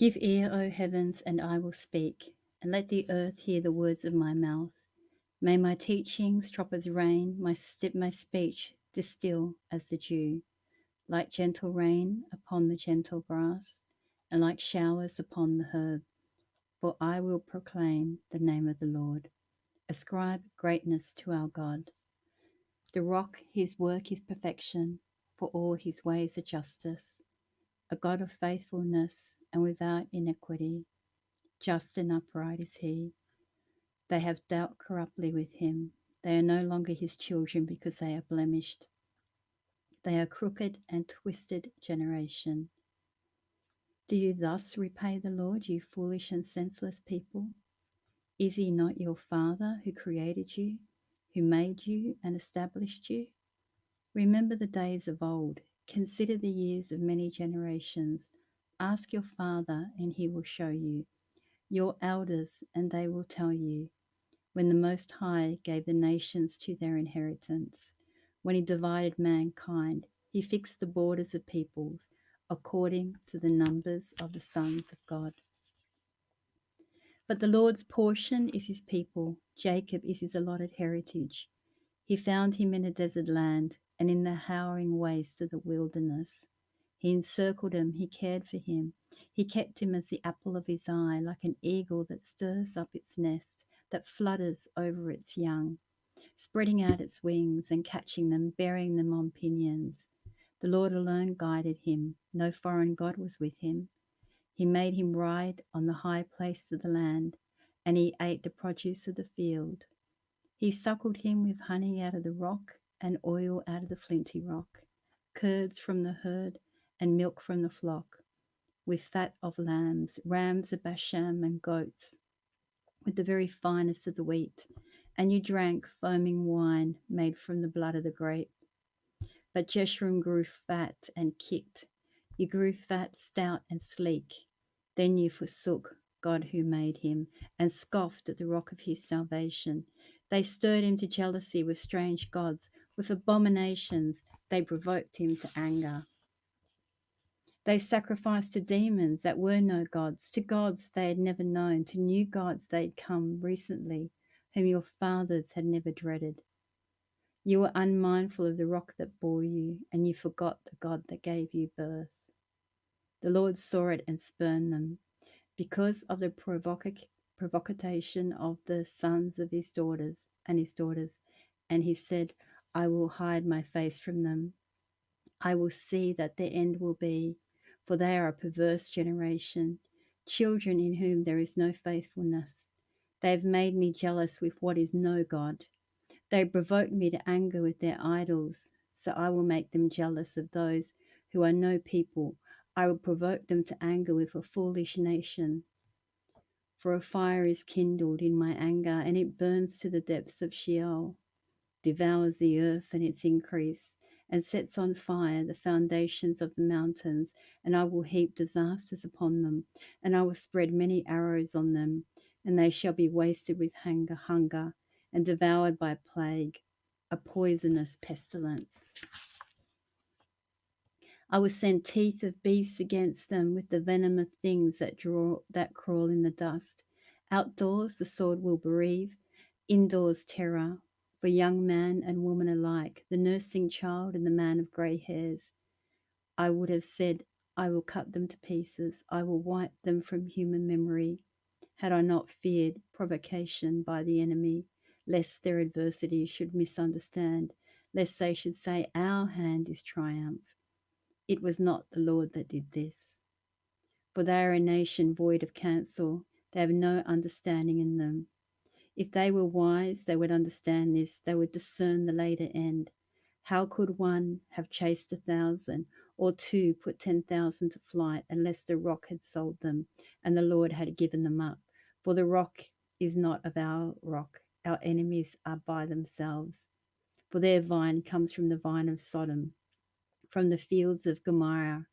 Give ear, O heavens, and I will speak, and let the earth hear the words of my mouth. May my teachings drop as rain, my speech distill as the dew, like gentle rain upon the gentle grass, and like showers upon the herb. For I will proclaim the name of the Lord. Ascribe greatness to our God. The rock, his work is perfection, for all his ways are justice. A God of faithfulness and without iniquity, just and upright is he. They have dealt corruptly with him. They are no longer his children because they are blemished. They are crooked and twisted generation. Do you thus repay the Lord, you foolish and senseless people? Is he not your Father who created you, who made you and established you? Remember the days of old. Consider the years of many generations. Ask your father, and he will show you, your elders, and they will tell you, when the Most High gave the nations to their inheritance, when he divided mankind, he fixed the borders of peoples according to the numbers of the sons of God. But the Lord's portion is his people, Jacob is his allotted heritage. He found him in a desert land and in the howling waste of the wilderness. He encircled him, he cared for him. He kept him as the apple of his eye, like an eagle that stirs up its nest, that flutters over its young, spreading out its wings and catching them, bearing them on pinions. The Lord alone guided him. No foreign God was with him. He made him ride on the high places of the land, and he ate the produce of the field. He suckled him with honey out of the rock and oil out of the flinty rock, curds from the herd and milk from the flock, with fat of lambs, rams of Bashan, and goats, with the very finest of the wheat. And you drank foaming wine made from the blood of the grape. But Jeshurun grew fat and kicked. You grew fat, stout, and sleek. Then you forsook God who made him, and scoffed at the rock of his salvation. They stirred him to jealousy with strange gods, with abominations they provoked him to anger. They sacrificed to demons that were no gods, to gods they had never known, to new gods they had come recently, whom your fathers had never dreaded. You were unmindful of the rock that bore you, and you forgot the God that gave you birth. The Lord saw it and spurned them because of the provocation of the sons of his daughters, and he said, I will hide my face from them. I will see that their end will be, for they are a perverse generation, children in whom there is no faithfulness. They have made me jealous with what is no God. They provoke me to anger with their idols, so I will make them jealous of those who are no people. I will provoke them to anger with a foolish nation. For a fire is kindled in my anger, and it burns to the depths of Sheol, devours the earth and its increase, and sets on fire the foundations of the mountains. And I will heap disasters upon them, and I will spread many arrows on them, and they shall be wasted with hunger, and devoured by plague, a poisonous pestilence. I will send teeth of beasts against them with the venom of things that crawl in the dust. Outdoors the sword will bereave, indoors terror, for young man and woman alike, the nursing child and the man of grey hairs. I would have said, I will cut them to pieces, I will wipe them from human memory, had I not feared provocation by the enemy, lest their adversity should misunderstand, lest they should say, our hand is triumph. It was not the Lord that did this. For they are a nation void of counsel, they have no understanding in them. If they were wise, they would understand this, they would discern the later end. How could one have chased 1,000, or two put 10,000 to flight, unless the rock had sold them, and the Lord had given them up? For the rock is not of our rock, our enemies are by themselves. For their vine comes from the vine of Sodom, from the fields of Gomorrah.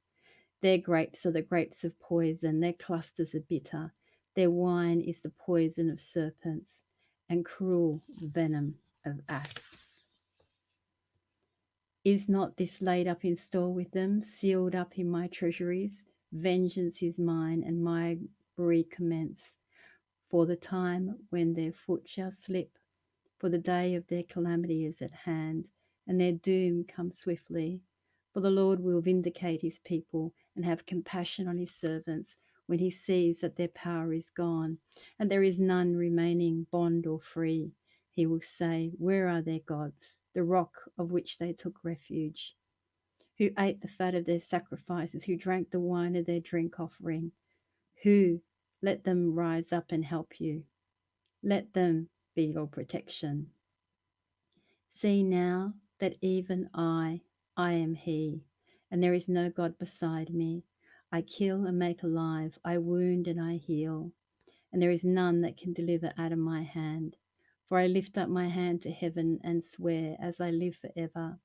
Their grapes are the grapes of poison, their clusters are bitter, their wine is the poison of serpents, and cruel venom of asps. Is not this laid up in store with them, sealed up in my treasuries? Vengeance is mine, and my recommence. For the time when their foot shall slip, for the day of their calamity is at hand, and their doom comes swiftly. For the Lord will vindicate his people and have compassion on his servants when he sees that their power is gone, and there is none remaining, bond or free. He will say, where are their gods, the rock of which they took refuge? Who ate the fat of their sacrifices, who drank the wine of their drink offering? Who let them rise up and help you? Let them be your protection. See now that even I am He, and there is no God beside me. I kill and make alive, I wound and I heal, and there is none that can deliver out of my hand. For I lift up my hand to heaven and swear, as I live forever,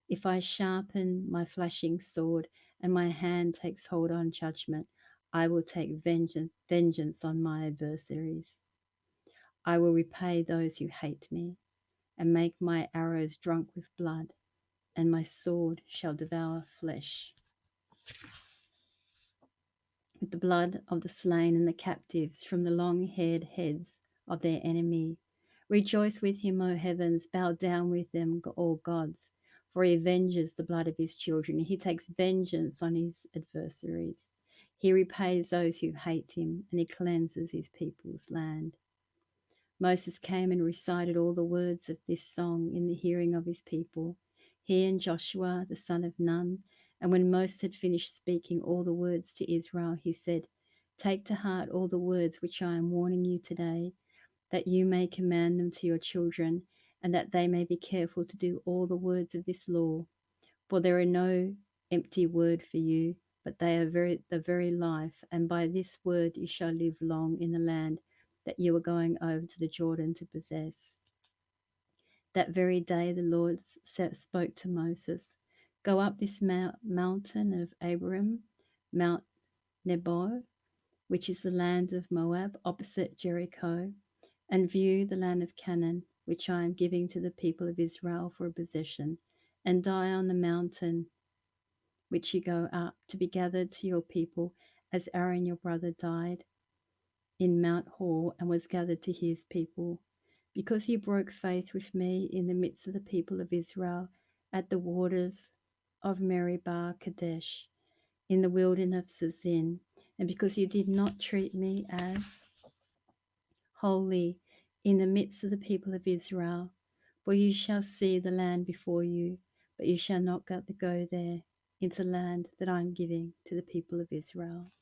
if I sharpen my flashing sword and my hand takes hold on judgment, I will take vengeance on my adversaries. I will repay those who hate me, and make my arrows drunk with blood, and my sword shall devour flesh. With the blood of the slain and the captives from the long-haired heads of their enemy. Rejoice with him, O heavens, bow down with them, all gods, for he avenges the blood of his children. He takes vengeance on his adversaries. He repays those who hate him, and he cleanses his people's land. Moses came and recited all the words of this song in the hearing of his people, he and Joshua the son of Nun. And when Moses had finished speaking all the words to Israel, he said, take to heart all the words which I am warning you today, that you may command them to your children, and that they may be careful to do all the words of this law. For there are no empty word for you, but they are the very life, and by this word you shall live long in the land that you are going over to the Jordan to possess. That very day the Lord spoke to Moses, go up this mountain of Abraham, Mount Nebo, which is the land of Moab, opposite Jericho, and view the land of Canaan, which I am giving to the people of Israel for a possession, and die on the mountain which you go up to be gathered to your people, as Aaron your brother died in Mount Hor and was gathered to his people. Because you broke faith with me in the midst of the people of Israel at the waters of Meribah Kadesh, in the wilderness of Zin, and because you did not treat me as holy in the midst of the people of Israel. For you shall see the land before you, but you shall not go there into the land that I am giving to the people of Israel.